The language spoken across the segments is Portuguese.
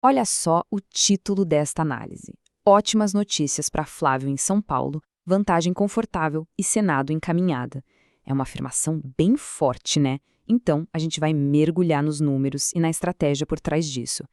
Olha só o título desta análise. Ótimas notícias para Flávio em São Paulo, vantagem confortável e Senado encaminhada. É uma afirmação bem forte, né? Então, a gente vai mergulhar nos números e na estratégia por trás disso.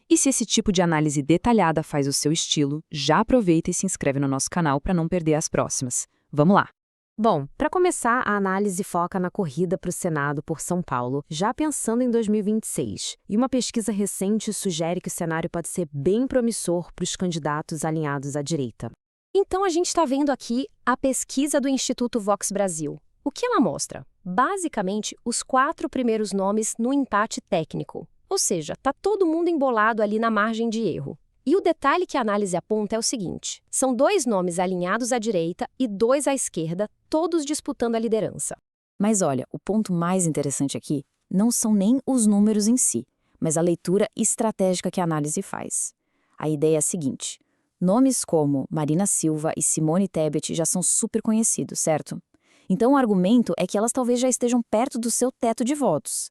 E se esse tipo de análise detalhada faz o seu estilo, já aproveita e se inscreve no nosso canal para não perder as próximas. Vamos lá! Bom, para começar, a análise foca na corrida para o Senado por São Paulo, já pensando em 2026. E uma pesquisa recente sugere que o cenário pode ser bem promissor para os candidatos alinhados à direita. Então, a gente está vendo aqui a pesquisa do Instituto Vox Brasil. O que ela mostra? Basicamente, os 4 primeiros nomes no empate técnico. Ou seja, está todo mundo embolado ali na margem de erro. E o detalhe que a análise aponta é o seguinte: são 2 nomes alinhados à direita e 2 à esquerda, todos disputando a liderança. Mas olha, o ponto mais interessante aqui não são nem os números em si, mas a leitura estratégica que a análise faz. A ideia é a seguinte: nomes como Marina Silva e Simone Tebet já são super conhecidos, certo? Então o argumento é que elas talvez já estejam perto do seu teto de votos.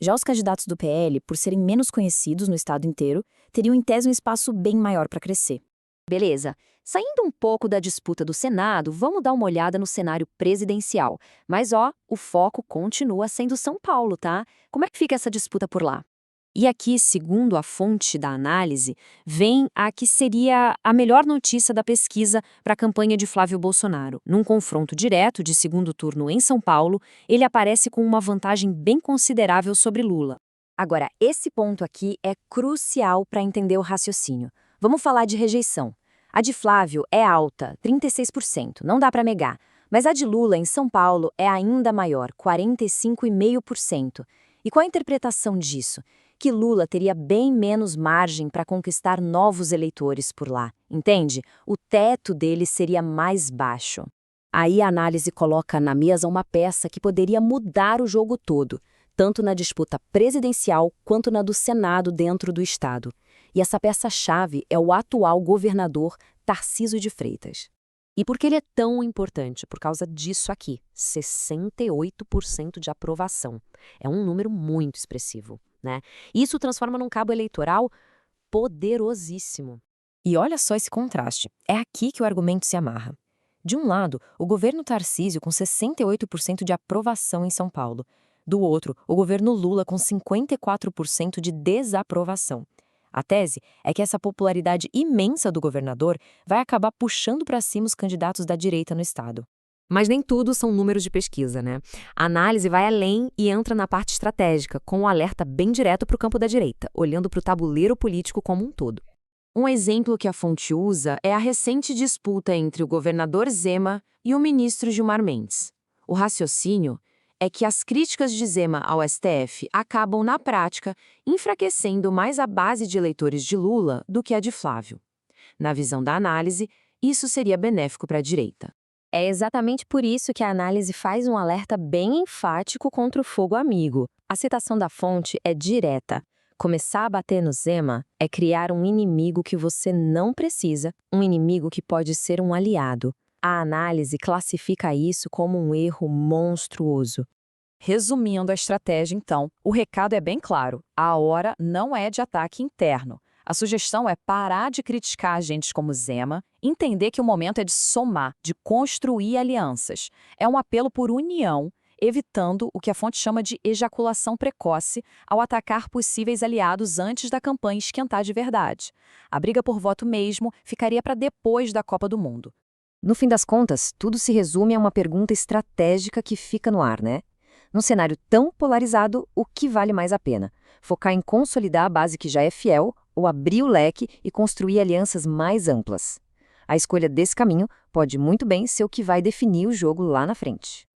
Já os candidatos do PL, por serem menos conhecidos no estado inteiro, teriam em tese um espaço bem maior para crescer. Beleza. Saindo um pouco da disputa do Senado, vamos dar uma olhada no cenário presidencial. Mas o foco continua sendo São Paulo, tá? Como é que fica essa disputa por lá? E aqui, segundo a fonte da análise, vem a que seria a melhor notícia da pesquisa para a campanha de Flávio Bolsonaro. Num confronto direto de segundo turno em São Paulo, ele aparece com uma vantagem bem considerável sobre Lula. Agora, esse ponto aqui é crucial para entender o raciocínio. Vamos falar de rejeição. A de Flávio é alta, 36%, não dá para negar. Mas a de Lula em São Paulo é ainda maior, 45,5%. E qual a interpretação disso? Que Lula teria bem menos margem para conquistar novos eleitores por lá, entende? O teto dele seria mais baixo. Aí a análise coloca na mesa uma peça que poderia mudar o jogo todo, tanto na disputa presidencial quanto na do Senado dentro do Estado. E essa peça-chave é o atual governador Tarcísio de Freitas. E por que ele é tão importante? Por causa disso aqui, 68% de aprovação. É um número muito expressivo, né? Isso transforma num cabo eleitoral poderosíssimo. E olha só esse contraste. É aqui que o argumento se amarra. De um lado, o governo Tarcísio com 68% de aprovação em São Paulo. Do outro, o governo Lula com 54% de desaprovação. A tese é que essa popularidade imensa do governador vai acabar puxando para cima os candidatos da direita no estado. Mas nem tudo são números de pesquisa, né? A análise vai além e entra na parte estratégica, com um alerta bem direto para o campo da direita, olhando para o tabuleiro político como um todo. Um exemplo que a fonte usa é a recente disputa entre o governador Zema e o ministro Gilmar Mendes. O raciocínio é que as críticas de Zema ao STF acabam, na prática, enfraquecendo mais a base de eleitores de Lula do que a de Flávio. Na visão da análise, isso seria benéfico para a direita. É exatamente por isso que a análise faz um alerta bem enfático contra o fogo amigo. A citação da fonte é direta. Começar a bater no Zema é criar um inimigo que você não precisa, um inimigo que pode ser um aliado. A análise classifica isso como um erro monstruoso. Resumindo a estratégia, então, o recado é bem claro: a hora não é de ataque interno. A sugestão é parar de criticar agentes como Zema, entender que o momento é de somar, de construir alianças. É um apelo por união, evitando o que a fonte chama de ejaculação precoce ao atacar possíveis aliados antes da campanha esquentar de verdade. A briga por voto mesmo ficaria para depois da Copa do Mundo. No fim das contas, tudo se resume a uma pergunta estratégica que fica no ar, né? Num cenário tão polarizado, o que vale mais a pena? Focar em consolidar a base que já é fiel ou abrir o leque e construir alianças mais amplas? A escolha desse caminho pode muito bem ser o que vai definir o jogo lá na frente.